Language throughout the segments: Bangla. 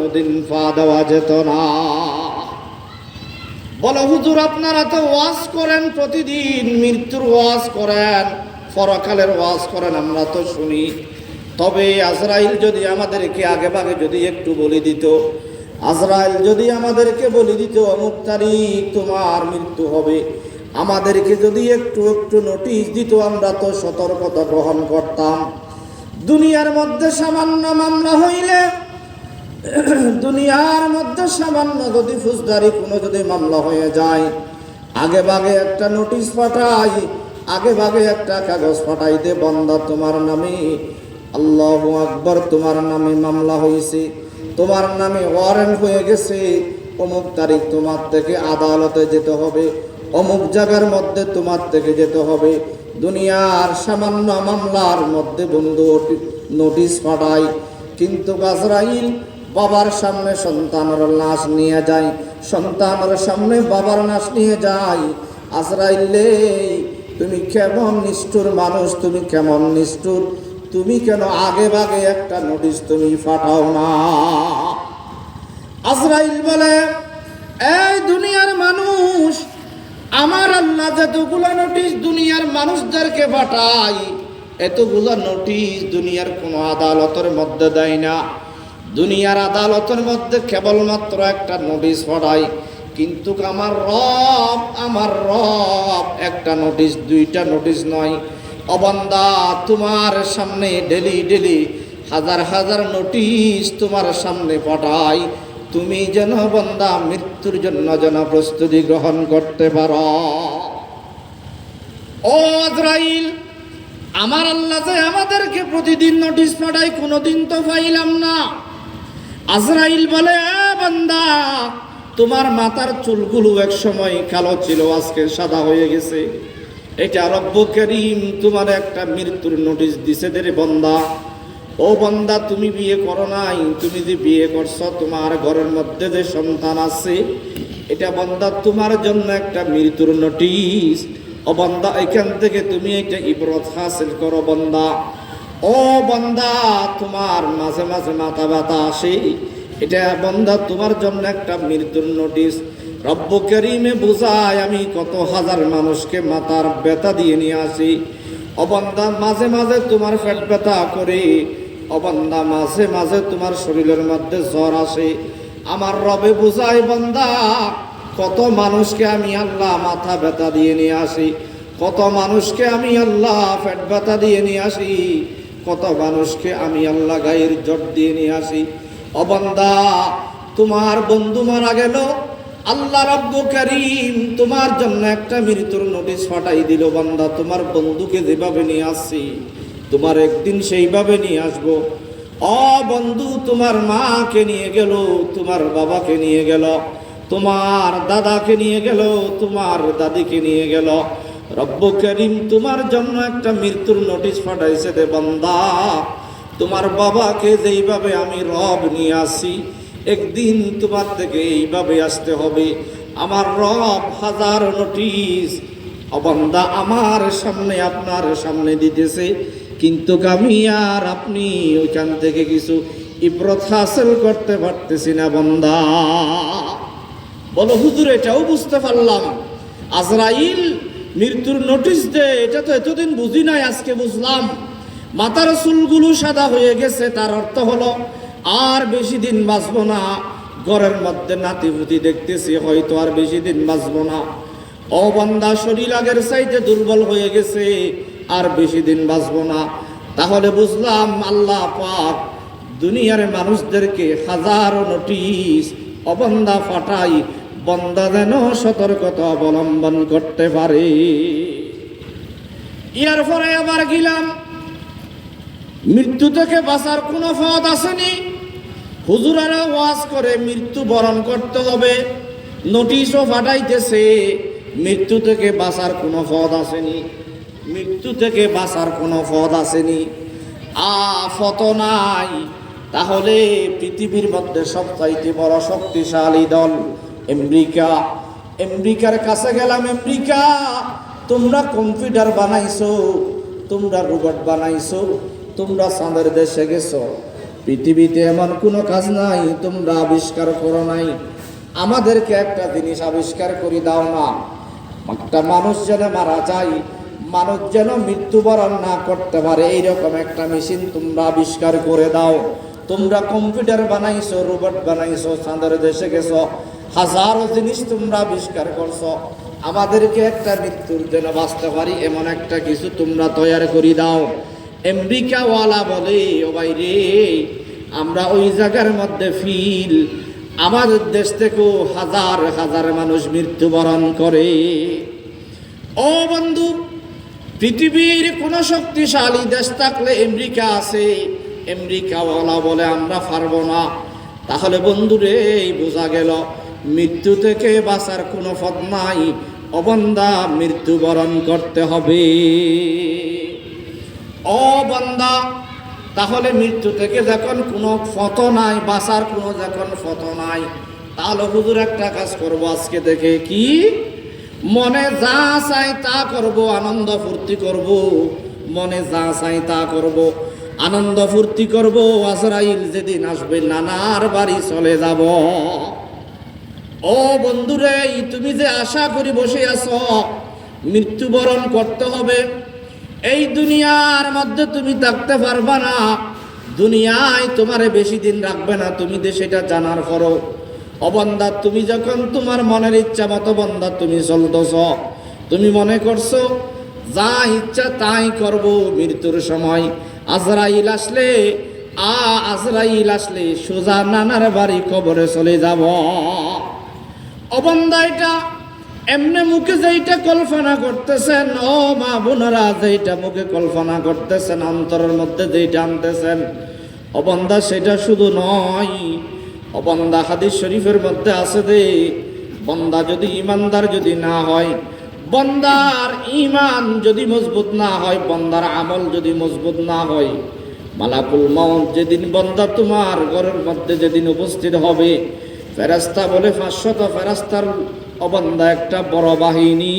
কোনোদিন পা দেওয়া যেত না। বলো হুজুর আপনারা তো ওয়াজ করেন, প্রতিদিন মৃত্যুর ওয়াজ করেন, পরকালের ওয়াজ করেন, আমরা তো শুনি। তবে আজরাইল যদি আমাদেরকে আগে ভাগে যদি একটু বলে দিত, আজরাইল যদি আমাদেরকে বলে দিত অমুক তারিখ তোমার মৃত্যু হবে, আমাদেরকে যদি একটু একটু নোটিশ দিত, আমরা তো সতর্কতা গ্রহণ করতাম। দুনিয়ার মধ্যে সামান্য মামলা হইলে, দুনিয়ার মধ্যে সামান্য যদি ফৌজদারি কোনো যদি মামলা হয়ে যায়, আগে ভাগে একটা নোটিশ পাঠাই, আগে ভাগে একটা কাগজ পাঠাই দে, বান্দা তোমার নামে, আল্লাহু আকবার, তোমার নামে মামলা হয়েছে, তোমার নামে ওয়ারেন্ট হয়ে গেছে, অমুক তারিখ তোমার থেকে আদালতে যেতে হবে, অমুক জায়গার মধ্যে তোমার থেকে যেতে হবে। দুনিয়ার সামান্য মামলার মধ্যে বন্ধু নোটিশ পাঠাই, কিন্তু আজরাইল বাবার সামনে সন্তানের লাশ নিয়ে যায়, সন্তানের সামনে বাবার লাশ নিয়ে যায়। আজরাইলে তুমি কেমন নিষ্ঠুর মানুষ, তুমি কেমন নিষ্ঠুর, তুমি কেন আগে ভাগে একটা নোটিশ তুমি পাঠাও না? আজরাইল বলে, এই দুনিয়ার মানুষ, আমার আল্লাহ যতগুলো নোটিশ দুনিয়ার মানুষদেরকে পাঠায়, এতগুলো নোটিশ দুনিয়ার কোনো আদালতের মধ্যে দেয় না। দুনিয়ার আদালতের মধ্যে কেবলমাত্র একটা নোটিশ পাঠায়, কিন্তু আমার রব একটা নোটিশ, দুইটা নোটিশ নয়। ও বান্দা, তোমার সামনে ডেলি ডেলি হাজার হাজার নোটিশ তোমার সামনে পাঠাই, তুমি যেন বান্দা মৃত্যুর জন্য যেন প্রস্তুতি গ্রহণ করতে পারো। ও আজরাইল, আমার আল্লাহ যে আমাদেরকে প্রতিদিন নোটিশ পাঠায়, কোনোদিন তো পাইলাম না। আজরাইল বলে, বান্দা, তোমার মাথার চুলগুলো এক সময় কালো ছিল, আজকে সাদা হয়ে গেছে। এটা রব্বু করিম তোমার একটা মৃত্যুর নোটিশ দিছে রে বান্দা। ও বান্দা, তুমি বিয়ে করো নাই, তুমি যে বিয়ে করছো, তোমার ঘরের মধ্যে যে সন্তান আছে, এটা বান্দা তোমার জন্য একটা মৃত্যুর নোটিশ। ও বান্দা, এখান থেকে তুমি একটা ইবরত হাসিল করো বান্দা। ও বান্দা, তোমার মাঝে মাঝে মাথা ব্যথা আসে, এটা বান্দা তোমার জন্য একটা মৃত্যুর নোটিশ। রব্বু করিমে বুঝায়, আমি কত হাজার মানুষকে মাথার ব্যথা দিয়ে নিয়ে আসি। ও বান্দা, মাঝে মাঝে তোমার পেট ব্যথা করে, ও বান্দা, মাঝে মাঝে তোমার শরীরের মধ্যে জ্বর আসে। আমার রবে বুঝায়, বান্দা, কত মানুষকে আমি আল্লাহ মাথা ব্যথা দিয়ে নিয়ে আসি, কত মানুষকে আমি আল্লাহ পেট ব্যথা দিয়ে নিয়ে আসি, কত মানুষকে আমি আল্লাহ গায়ের জ্বর দিয়ে নিয়ে আসি। ও বান্দা, তোমার বন্ধু মারা গেল, আল্লাহ রব্বু করিম তোমার জন্য একটা মৃত্যুর নোটিশ পাঠাই দিল। বান্দা, তোমার বন্ধুকে যেভাবে নিয়ে আসছি, তোমার একদিন সেইভাবে নিয়ে আসবো। ও বন্ধু, তোমার মাকে নিয়ে গেল, তোমার বাবাকে নিয়ে গেল, তোমার দাদাকে নিয়ে গেল, তোমার দাদিকে নিয়ে গেল। রব্বু করিম তোমার জন্য একটা মৃত্যুর নোটিশ পাঠাইছে রে বান্দা। তোমার বাবাকে যেইভাবে আমি রব নিয়ে আসি, একদিন তোমার থেকে এইভাবে আসতে হবে। আমার রব হাজার নোটিশ ও বান্দা আমার সামনে, আপনার সামনে দিতেছে, কিন্তু আমি আর আপনি ওইখান থেকে কিছু ইবরত হাসিল করতে পারতেছি না বান্দা। বলো হুজুর, এটাও বুঝতে পারলাম আজরাইল মৃত্যুর নোটিশ দে, এটা তো এতদিন বুঝি নাই, আজকে বুঝলাম। মাথার চুলগুলো সাদা হয়ে গেছে, তার অর্থ হলো আর বেশি দিন বাঁচবো না। ঘরের মধ্যে নাতিপুতি দেখতেছি, হয়তো আর বেশি দিন বাঁচবো না। ও বান্দা, শরীর আগের চাইতে দুর্বল হয়ে গেছে, আর বেশি দিন বাঁচবো না। তাহলে বুঝলাম আল্লাহ পাক দুনিয়ার মানুষদেরকে হাজারো নোটিশ ও বান্দা পাঠাই, বান্দা যেন সতর্কতা অবলম্বন করতে পারে। ইয়ার পরে আবার গেলাম, মৃত্যু থেকে বাঁচার কোনো পথ আসেনি। হুজুরারা ওয়াজ করে মৃত্যু বরণ করতে হবে, নোটিশও পাঠাইতেছে, মৃত্যু থেকে বাঁচার কোনো পথ আসেনি, মৃত্যু থেকে বাঁচার কোনো পথ আসেনি, পথ নাই। তাহলে পৃথিবীর মধ্যে সবচাইতে বড় শক্তিশালী দল আমেরিকা, আমেরিকার কাছে গেলাম। আমেরিকা, তোমরা কম্পিউটার বানাইছো, তোমরা রোবট বানাইছো, তোমরা চাঁদের দেশে গেছো, পৃথিবীতে এমন কোনো কাজ নাই তোমরা আবিষ্কার করো নাই, আমাদেরকে একটা জিনিস আবিষ্কার করে দাও না। একটা মানুষ যেন মারা যায়, মানুষ যেন মৃত্যুবরণ না করতে পারে, এইরকম একটা মেশিন তোমরা আবিষ্কার করে দাও। তোমরা কম্পিউটার বানাইছো, রোবট বানাইছো, চাঁদের দেশে গেছো, হাজারো জিনিস তোমরা আবিষ্কার করছো, আমাদেরকে একটা মৃত্যুর যেন বাঁচতে পারি এমন একটা কিছু তোমরা তৈরি করে দাও। আমেরিকাওয়ালা বলে, ও ভাই রে, আমরা ওই জায়গার মধ্যে ফিল, আমাদের দেশ থেকেও হাজার হাজার মানুষ মৃত্যুবরণ করে। ও বন্ধু, পৃথিবীর কোন শক্তিশালী দেশ থাকলে আমেরিকা আছে, আমেরিকাওয়ালা বলে আমরা পারবো না। তাহলে বন্ধুরে বোঝা গেল মৃত্যু থেকে বাঁচার কোনো পথ নাই, অবন্দা মৃত্যুবরণ করতে হবে। ও বান্দা, তাহলে মৃত্যু থেকে যখন কোনো পথ নাই, বাঁচার কোনো যখন পথ নাই, তাহলে হুজুর একটা কাজ করব আজকে থেকে, কি মনে যা চাই তা করব, আনন্দ ফুর্তি করব, মনে যা চাই তা করব, আনন্দ ফুর্তি করব। আজরাইল যেদিন আসবে নানার বাড়ি চলে যাব। ও বন্ধুরে, তুমি যে আশা করি বসে আছো মৃত্যুবরণ করতে হবে, এই দুনিয়ার মধ্যে তুমি থাকতে পারবা না, দুনিয়ায় তোমারে বেশি দিন রাখবে না, তুমি যে সেটা জানার পরও অবন্দা তুমি যখন তোমার মনের ইচ্ছা মতো বন্দা তুমি চলতেছ, তুমি মনে করছো যা ইচ্ছা তাই করব, মৃত্যুর সময় আজরাইল আসলে আজরাইল আসলে সোজা নানার বাড়ি কবরে চলে যাব। অবন্দা এটা এমনি মুখে যেইটা কল্পনা করতেছেন, ও মা বোনেরা যেইটা মুখে কল্পনা করতেছেন, অন্তরের মধ্যে যেইটা আনতেছেন, অবন্দা সেটা শুধু নয়। অবন্দা হাদিস শরীফের মধ্যে আছে যে বন্দা যদি ইমানদার যদি না হয়, বন্দার ঈমান যদি মজবুত না হয়, বন্দার আমল যদি মজবুত না হয়, মালাকুল মউত যেদিন বন্দা তোমার ঘরের মধ্যে যেদিন উপস্থিত হবে, ফেরেশতা বলে 500 ফেরেশতার অবন্দা একটা বড় বাহিনী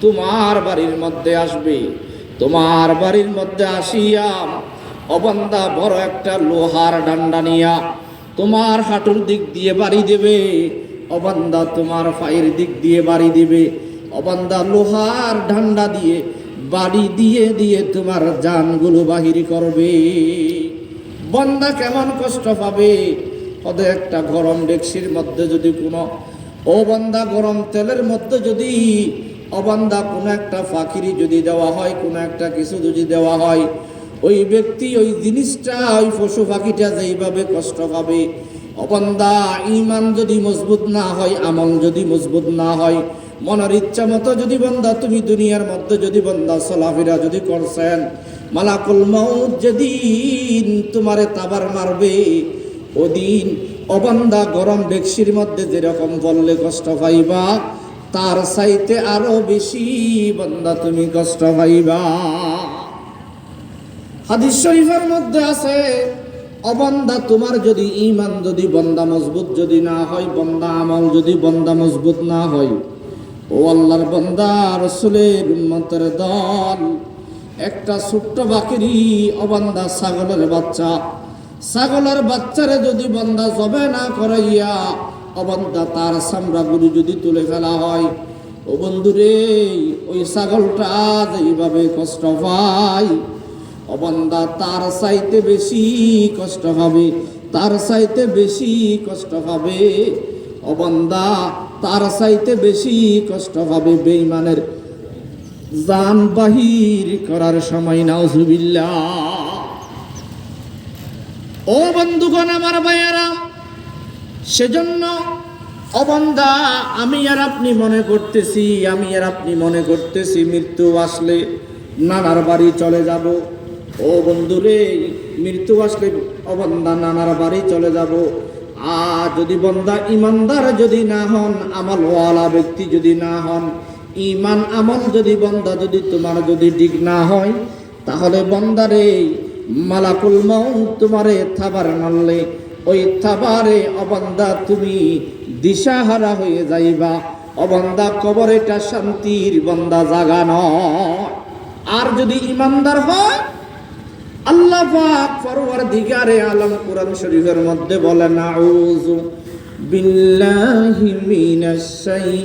তোমার বাড়ির মধ্যে আসবে। তোমার বাড়ির মধ্যে আসিয়া অবন্দা বড় একটা লোহার ডান্ডা নিয়া তোমার হাঁটুর দিক দিয়ে বাড়ি দেবে, অবন্দা তোমার পায়ের দিক দিয়ে বাড়ি দেবে, অবন্দা লোহার ডান্ডা দিয়ে বাড়ি দিয়ে দিয়ে তোমার জানগুলো বাহির করবে। বন্দা কেমন কষ্ট পাবে, ওদের একটা গরম ডেকসির মধ্যে যদি কোনো বন্দা গরম তেলের মধ্যে যদি অবন্দা কোনো একটা ফাঁকিরি যদি দেওয়া হয়, কোনো একটা কিছু যদি দেওয়া হয়, ওই ব্যক্তি ওই জিনিসটা ওই পশু পাখিটা যেইভাবে কষ্ট পাবে। অবন্দা ঈমান যদি মজবুত না হয়, আমল যদি মজবুত না হয়, মনের ইচ্ছা মতো যদি বন্দা তুমি দুনিয়ার মধ্যে যদি বন্দা চলাফেরা যদি করছেন, মালাকুল মউত যেদিন তোমারে তাবার মারবে, ওদিন অবন্দা গরম ডেকসির মধ্যে যেরকম বললে কষ্ট পাইবা, তার চাইতে আরো বেশি বন্দা তুমি কষ্ট পাইবা। হাদিস শরীফের মধ্যে আছে, অবন্দা তোমার যদি ঈমান যদি বন্দা মজবুত যদি না হয়, বন্দা আমল যদি বন্দা মজবুত না হয়, ও আল্লাহর বান্দা রাসূলের উম্মতের দল, একটা ছোট্ট বাকরি অবন্দা ছাগলের বাচ্চা, ছাগলের বাচ্চারে যদি বন্দা জবে না করাইয়া অবন্দা তার চামড়াগুলি যদি তুলে ফেলা হয়, ও বন্ধুরে ওই ছাগলটা যেইভাবে কষ্ট পায়, অবন্দা তার চাইতে বেশি কষ্ট হবে, তার চাইতে বেশি কষ্ট হবে, অবন্দা তার চাইতে বেশি কষ্ট হবে বেঈমানের জান বাহির করার সময়। নাউজুবিল্লাহ। ও বন্ধুগণ আমার ভাইয়েরা, সেজন্য অবন্দা আমি আর আপনি মনে করতেছি মৃত্যু আসলে নানার বাড়ি চলে যাব। ও বন্ধুরে, মৃত্যু আসলে অবন্দা নানার বাড়ি চলে যাব। আর যদি বন্দা ইমানদার যদি না হন, আমলওয়ালা ব্যক্তি যদি না হন, ঈমান আমল যদি বন্দা যদি তোমার যদি ঠিক না হয়, তাহলে বন্দারে মালাকুল মউত তোমারে থাবার মারলে ওই থাবারে অবন্দা তুমি দিশাহারা হয়ে যাইবা। অবন্দা কবরেটা শান্তির বন্দা জাগা নয়। আর যদি ইমানদার হয়, আল্লাহ পাক পরওয়ারদিগারে আলম কোরআন শরীফের মধ্যে বলেন আউযু বিল্লাহি মিনাশ